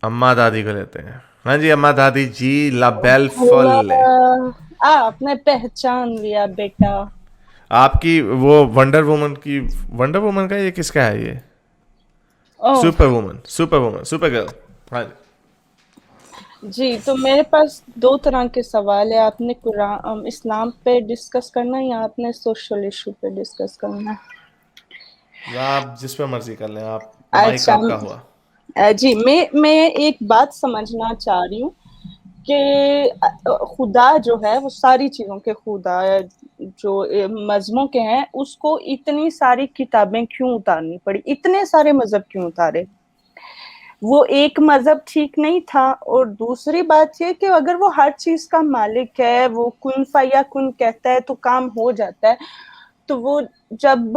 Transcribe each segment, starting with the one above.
अम्मा दादी को लेते हैं. हाँ जी अम्मा दादी जी, लाबेल फुल. आपने पहचान लिया बेटा। आपकी वो वंडर वुमन का ये किसका है ये? Oh super woman, super woman, super girl. हाँ जी. जी, तो मेरे पास दो तरह के सवाल है। आपने कुरान इस्लाम पे डिस्कस करना है या आपने सोशल इशू पे डिस्कस करना है? आप जिस पे मर्जी कर लें, आप माइक अच्छा, आपका हुआ. जी मैं एक बात समझना चाह रही हूँ कि खुदा जो है वो सारी चीजों के खुदा है, जो मजहबों के हैं, उसको इतनी सारी किताबें क्यों उतारनी पड़ी, इतने सारे मजहब क्यों उतारे? वो एक मजहब ठीक नहीं था। और दूसरी बात ये कि अगर वो हर चीज का मालिक है, वो कुन फया कुन कहता है तो काम हो जाता है, तो वो जब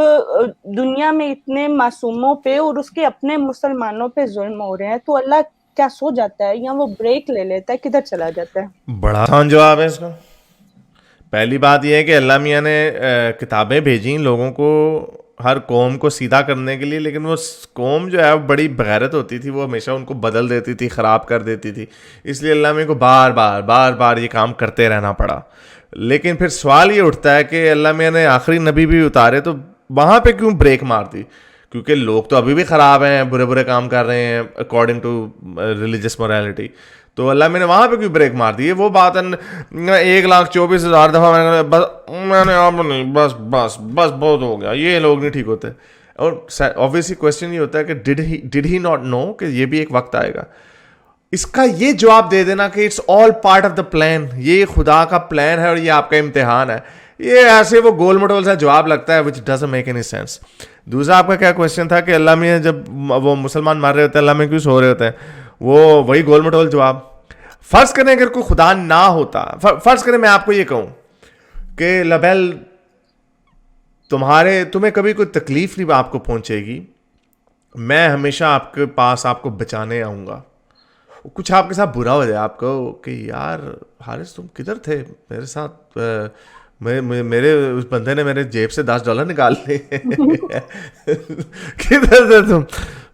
दुनिया में इतने मासूमों पे और उसके अपने मुसलमानों पे जुल्म हो रहे हैं, तो अल्लाह क्या सो जाता है या वो ब्रेक ले लेता है, किधर चला जाता है? बड़ा आसान जवाब है इसका. पहली बात यह है कि अल्लाह मियाँ ने किताबें भेजी लोगों को, हर कौम को सीधा करने के लिए, लेकिन वो कौम जो है वो बड़ी बगैरत होती थी, वो हमेशा उनको बदल देती थी, ख़राब कर देती थी. इसलिए अल्लाह मियाँ को बार बार बार बार ये काम करते रहना पड़ा. लेकिन फिर सवाल ये उठता है कि अल्लाह मियाँ ने आखिरी नबी भी उतारे तो वहाँ पे क्यों ब्रेक मार दी? क्योंकि लोग तो अभी भी ख़राब हैं, बुरे बुरे काम कर रहे हैं अकॉर्डिंग टू रिलीजियस मोरालिटी. तो अल्लाह मैंने वहाँ पे क्यों ब्रेक मार दी है? वो बात 1,24,000 दफ़ा मैंने अब नहीं, बस बस बस बहुत हो गया, ये लोग नहीं ठीक होते. और ऑब्वियसली क्वेश्चन ये होता है कि डिड ही नॉट नो कि ये भी एक वक्त आएगा. इसका ये जवाब दे देना कि it's all part of the plan, ये खुदा का प्लान है और ये आपका इम्तिहान है, ये ऐसे वो गोल मटोल सा जवाब लगता है विच डजंट मेक एनी सेंस. दूसरा आपका क्या क्वेश्चन था कि अल्लाह में जब वो मुसलमान मार रहे होते हैं अल्लाह में क्यों सो रहे होते हैं? वो वही गोल मटोल जवाब. फर्ज करें अगर कोई खुदा ना होता, फर्ज करें मैं आपको ये कहूं कि लबेल तुम्हें कभी कोई तकलीफ नहीं आपको पहुंचेगी, मैं हमेशा आपके पास आपको बचाने आऊंगा. कुछ आपके साथ बुरा हो जाए आपको कि यार हारिस तुम किधर थे मेरे साथ, मेरे उस बंदे ने मेरे जेब से $10 निकाल लिए. किधर थे तुम?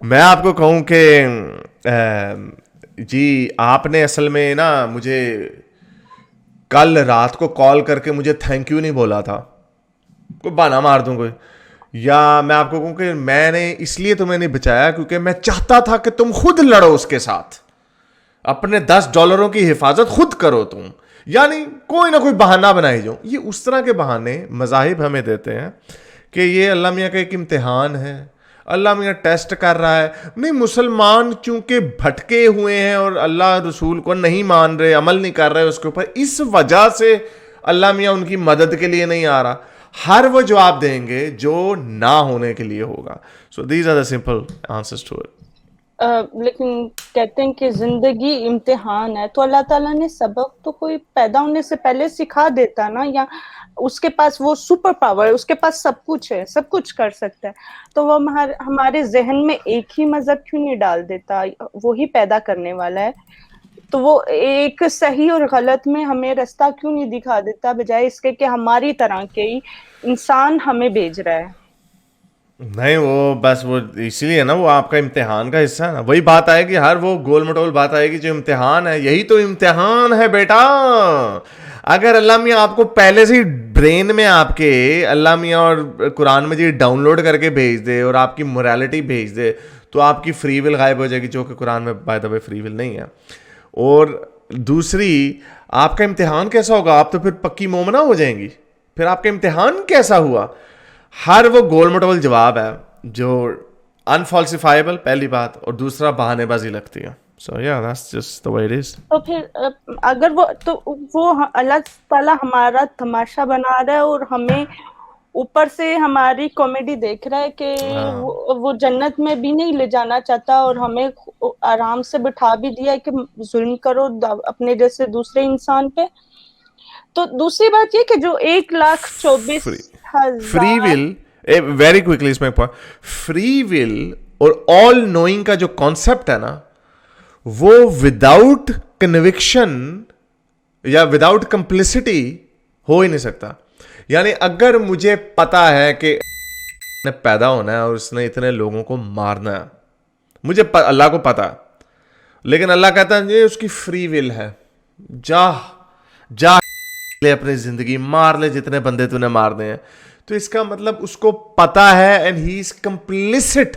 मैं आपको कहूँ कि जी आपने असल में ना मुझे कल रात को कॉल करके मुझे थैंक यू नहीं बोला था, कोई बहाना मार दूं कोई. या मैं आपको कहूँ कि मैंने इसलिए तुम्हें नहीं बचाया क्योंकि मैं चाहता था कि तुम खुद लड़ो उसके साथ, अपने $10 की हिफाजत खुद करो तुम. यानी कोई ना कोई बहाना बनाई जाओ. ये उस तरह के बहाने मजाहिब हमें देते हैं कि ये अल्लाह मियाँ का एक इम्तिहान है, अल्लाह मियाँ टेस्ट कर रहा है. नहीं, मुसलमान चूंकि भटके हुए हैं और अल्लाह रसूल को नहीं मान रहे, अमल नहीं कर रहे उसके ऊपर, इस वजह से अल्लाह मियाँ उनकी मदद के लिए नहीं आ रहा. हर वो जवाब देंगे जो ना होने के लिए होगा. So these are the simple answers to it. लेकिन कहते हैं कि जिंदगी इम्तिहान है, तो अल्लाह ताला ने सबक तो कोई पैदा होने से पहले सिखा देता ना, या उसके पास वो सुपर पावर है, उसके पास सब कुछ है, सब कुछ कर सकता है, तो वो हमारे जहन में एक ही मजहब क्यों नहीं डाल देता? वो ही पैदा करने वाला है, तो वो एक सही और गलत में हमें रास्ता क्यों नहीं दिखा देता, बजाय इसके कि हमारी तरह के ही इंसान हमें भेज रहा है? नहीं, वो बस वो इसीलिए ना, वो आपका इम्तिहान का हिस्सा है ना. वही बात आएगी, हर वो गोल मटोल बात आएगी जो इम्तिहान है. यही तो इम्तिहान है बेटा. अगर अल्लाह मियाँ आपको पहले से ही ब्रेन में आपके अल्लाह मियाँ और कुरान में जी डाउनलोड करके भेज दे और आपकी मोरालिटी भेज दे, तो आपकी फ्री विल गायब हो जाएगी, जो कि कुरान में by the way free will नहीं है. और दूसरी, आपका इम्तिहान कैसा होगा? आप तो फिर पक्की मोमना हो जाएंगी. फिर आपका इम्तिहान कैसा हुआ? हर वो गोल मटोल जवाब है जो अनफॉल्सिफाइबल, पहली बात, और दूसरा बहानेबाजी लगती है. सो या that's just the way it is. तो फिर अगर वो तो वो अल्लाह ताला हमारा तमाशा बना रहा है और हमें ऊपर से हमारी कॉमेडी देख रहा है कि हाँ. वो जन्नत में भी नहीं ले जाना चाहता, और हमें आराम से बिठा भी दिया है कि जुल्म करो अपने जैसे दूसरे इंसान पे। तो दूसरी बात ये कि जो 1,24,000। Free free will, very quickly इसमें फ्री विल और ऑल नोइंग का जो कॉन्सेप्ट है ना, वो विदाउट कन्विक्शन या विदाउट कंप्लिसिटी हो ही नहीं सकता. यानी अगर मुझे पता है कि ने पैदा होना है और उसने इतने लोगों को मारना है, अल्लाह को पता है, لیکن اللہ کہتا ہے یہ اس کی فری ول ہے, جا لے اپنی زندگی, مار لے جتنے بندے تو نے مارنے ہیں. تو اس کا مطلب اس کو پتا ہے اینڈ ہی از کمپلیسٹ,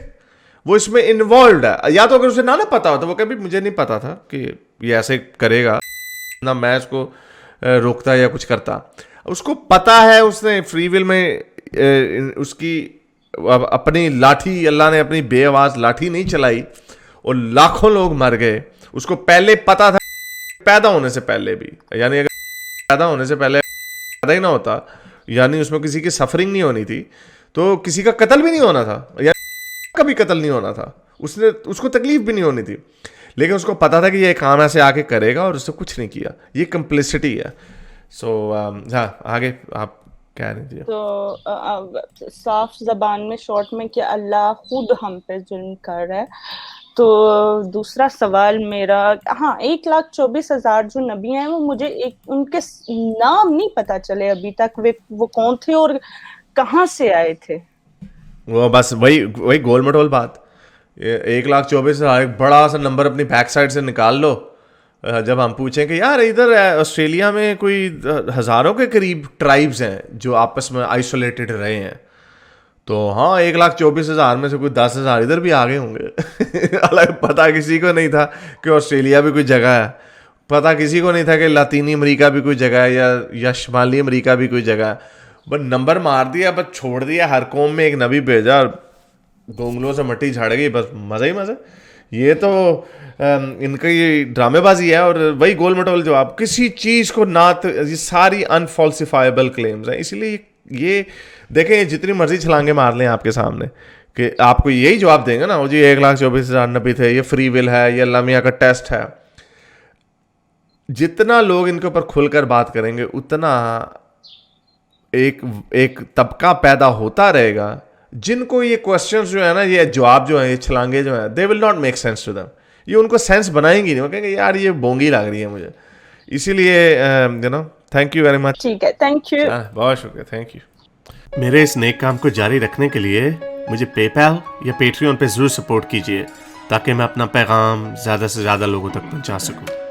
وہ اس میں انوالوڈ ہے. یا تو اگر اسے نہ پتا ہوتا, وہ کبھی مجھے نہیں پتا تھا کہ یہ ایسے کرے گا, نہ میں اس کو روکتا یا کچھ کرتا. اس کو پتا ہے, اس نے فری ول میں اس کی اپنی لاٹھی, اللہ نے اپنی بے آواز لاٹھی نہیں چلائی اور لاکھوں لوگ مر گئے. اس کو پہلے پتا تھا پیدا ہونے سے پہلے بھی, یعنی اگر پیدا ہونے سے پہلے پیدا ہی نہ ہوتا, یعنی اس میں کسی کی سفرنگ نہیں ہونی تھی, تو کسی کا قتل بھی نہیں ہونا تھا, یعنی کبھی قتل نہیں ہونا تھا, اس کو تکلیف بھی نہیں ہونی تھی. لیکن اس کو پتا تھا کہ یہ کام ایسے آ کے کرے گا اور اس سے کچھ نہیں کیا. یہ کمپلیسٹی ہے. سو ہاں آگے آپ کہہ رہی تھی. تو صاف زبان میں شارٹ میں کہ اللہ خود ہم پہ ظلم کر رہا ہے. تو دوسرا سوال میرا, ہاں 1,24,000 جو نبی ہیں وہ مجھے ان کے نام نہیں پتا چلے ابھی تک, وہ کون تھے اور کہاں سے آئے تھے. وہ بس وہی گول مٹول بات, 1,24,000 ایک بڑا سا نمبر اپنی بیک سائڈ سے نکال لو. جب ہم پوچھیں کہ یار ادھر آسٹریلیا میں کوئی ہزاروں کے قریب ٹرائبز ہیں جو آپس میں آئسولیٹڈ رہے ہیں, تو ہاں 1,24,000 میں سے کوئی 10,000 ادھر بھی آگے ہوں گے. الگ پتہ کسی کو نہیں تھا کہ آسٹریلیا بھی کوئی جگہ ہے, پتہ کسی کو نہیں تھا کہ لاطینی امریکہ بھی کوئی جگہ ہے یا شمالی امریکہ بھی کوئی جگہ ہے. بس نمبر مار دیا, بس چھوڑ دیا, ہر قوم میں ایک نبی بھیجا, گونگلوں سے مٹی جھڑ گئی, بس مزہ ہی مزہ. یہ تو ان کا یہ ڈرامے بازی ہے. اور وہی گول مٹول جواب, کسی چیز کو نہ, یہ ساری انفالسیفائبل کلیمز ہیں. اسی لیے یہ دیکھیں جتنی مرضی چھلانگے مار لیں آپ کے سامنے کہ آپ کو یہی جواب دیں گے نا, وہ جی 1,24,000 نبی تھے, یہ فری ول ہے, یہ اللہ میاں کا ٹیسٹ ہے. جتنا لوگ ان کے اوپر کھل کر بات کریں گے اتنا ایک طبقہ پیدا ہوتا رہے گا جن کو یہ کوشچنز جو ہے نا, یہ جواب جو ہیں, یہ چھلانگے جو ہیں, they will not make sense to them. یہ ان کو سینس بنائیں گی نہیں, وہ کہیں گے یار یہ بونگی لگ رہی ہے مجھے. اسی لیے تھینک یو ویری مچ. ٹھیک ہے, تھینک یو, بہت شکریہ, تھینک یو. میرے اس نیک کام کو جاری رکھنے کے لیے مجھے پے پیل یا پیٹریون پہ ضرور سپورٹ کیجیے تاکہ میں اپنا پیغام زیادہ سے زیادہ لوگوں تک پہنچا سکوں.